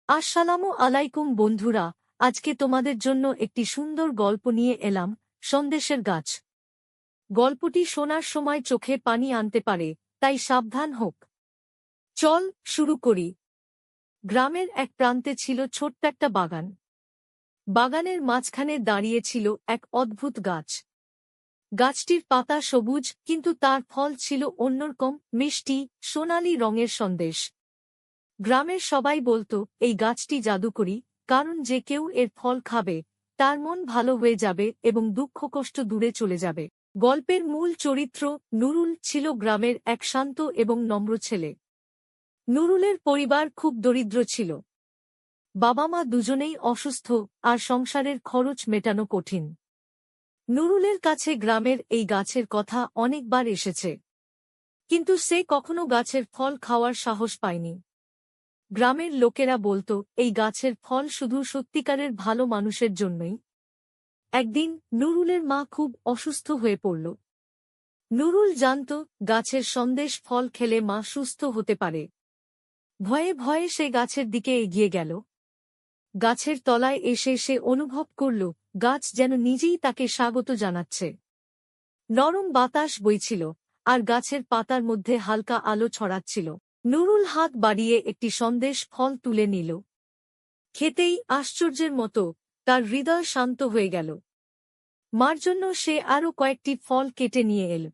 আসসালামু আলাইকুম বন্ধুরা, আজকে তোমাদের জন্য একটি সুন্দর গল্প নিয়ে এলাম, সন্দেশের গাছ। গল্পটি শোনার সময় চোখে পানি আনতে পারে, তাই সাবধান হোক। চল শুরু করি। গ্রামের এক প্রান্তে ছিল ছোট্ট একটা বাগান। বাগানের মাঝখানে দাঁড়িয়ে ছিল এক অদ্ভুত গাছ। গাছটির পাতা সবুজ, কিন্তু তার ফল ছিল অন্যরকম, মিষ্টি সোনালী রঙের সন্দেশ। গ্রামের সবাই বলতো এই গাছটি জাদুকরী, কারণ যে কেউ এর ফল খাবে তার মন ভালো হয়ে যাবে এবং দুঃখ কষ্ট দূরে চলে যাবে। গল্পের মূল চরিত্র নুরুল ছিল গ্রামের এক শান্ত এবং নম্র ছেলে। নুরুলের পরিবার খুব দরিদ্র ছিল। বাবা মা দুজনেই অসুস্থ, আর সংসারের খরচ মেটানো কঠিন। নুরুলের কাছে গ্রামের এই গাছের কথা অনেকবার এসেছে, কিন্তু সে কখনো গাছের ফল খাওয়ার সাহস পায়নি। গ্রামের লোকেরা বলতো এই গাছের ফল শুধু সত্যিকারের ভালো মানুষের জন্যই। একদিন নুরুলের মা খুব অসুস্থ হয়ে পড়ল। নুরুল জানত গাছের সন্দেশ ফল খেলে মা সুস্থ হতে পারে। ভয়ে ভয়ে সে গাছের দিকে এগিয়ে গেল। গাছের তলায় এসে সে অনুভব করল গাছ যেন নিজেই তাকে স্বাগত জানাচ্ছে। নরম বাতাস বইছিল, আর গাছের পাতার মধ্যে হালকা আলো ছড়াচ্ছিল। নুরুল হাত বাড়িয়ে একটি সন্দেশ ফল তুলে নিল। খেতেই আশ্চর্যের মতো তার হৃদয় শান্ত হয়ে গেল। মার জন্য সে আরও কয়েকটি ফল কেটে নিয়ে এল।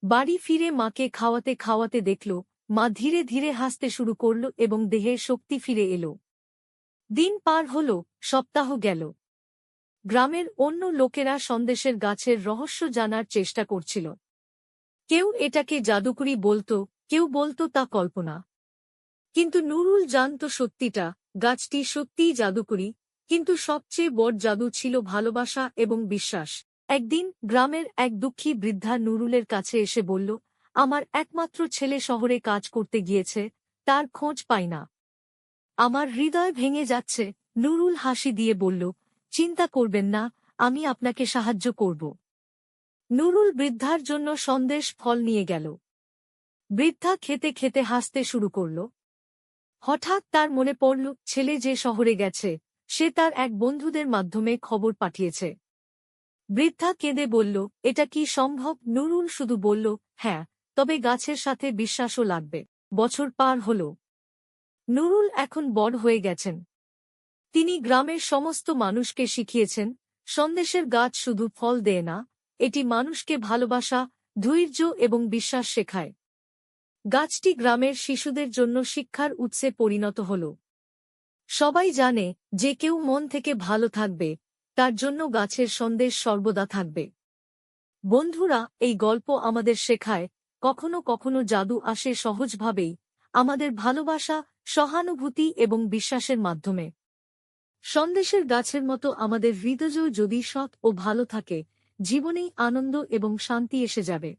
বাড়ি ফিরে মাকে খাওয়াতে খাওয়াতে দেখল মা ধীরে ধীরে হাসতে শুরু করল এবং দেহে শক্তি ফিরে এল। দিন পার হল, সপ্তাহ গেল। গ্রামের অন্য লোকেরা সন্দেশের গাছের রহস্য জানার চেষ্টা করছিল। কেউ এটাকে জাদুকরি বলতো, কেউ বলতো তা কল্পনা। কিন্তু নুরুল জানত সত্যিটা, গাছটি সত্যিই জাদুকরী, কিন্তু সবচেয়ে বড় জাদু ছিল ভালোবাসা এবং বিশ্বাস। একদিন গ্রামের এক দুঃখী বৃদ্ধা নুরুলের কাছে এসে বলল, আমার একমাত্র ছেলে শহরে কাজ করতে গিয়েছে, তার খোঁজ পাই না। আমার হৃদয় ভেঙে যাচ্ছে। নুরুল হাসি দিয়ে বলল, চিন্তা করবেন না, আমি আপনাকে সাহায্য করব। নুরুল বৃদ্ধার জন্য সন্দেশ ফল নিয়ে গেল। বৃদ্ধা খেতে খেতে হাসতে শুরু করল। হঠাৎ তার মনে পড়ল ছেলে যে শহরে গেছে, সে তার এক বন্ধুদের মাধ্যমে খবর পাঠিয়েছে। বৃদ্ধা কেঁদে বলল, এটা কি সম্ভব? নুরুল শুধু বলল, হ্যাঁ, তবে গাছের সাথে বিশ্বাসও লাগবে। বছর পার হল। নুরুল এখন বড় হয়ে গেছেন। তিনি গ্রামের সমস্ত মানুষকে শিখিয়েছেন সন্দেশের গাছ শুধু ফল দেয় না, এটি মানুষকে ভালোবাসা, ধৈর্য এবং বিশ্বাস শেখায়। গাছটি গ্রামের শিশুদের জন্য শিক্ষার উৎসে পরিণত হল। সবাই জানে যে কেউ মন থেকে ভালো থাকবে, তার জন্য গাছের সন্দেশ সর্বদা থাকবে। বন্ধুরা, এই গল্প আমাদের শেখায় কখনো কখনো জাদু আসে সহজভাবেই, আমাদের ভালোবাসা, সহানুভূতি এবং বিশ্বাসের মাধ্যমে। সন্দেশের গাছের মতো আমাদের হৃদয়ও যদি সৎ ও ভালো থাকে, জীবনেই আনন্দ এবং শান্তি এসে যাবে।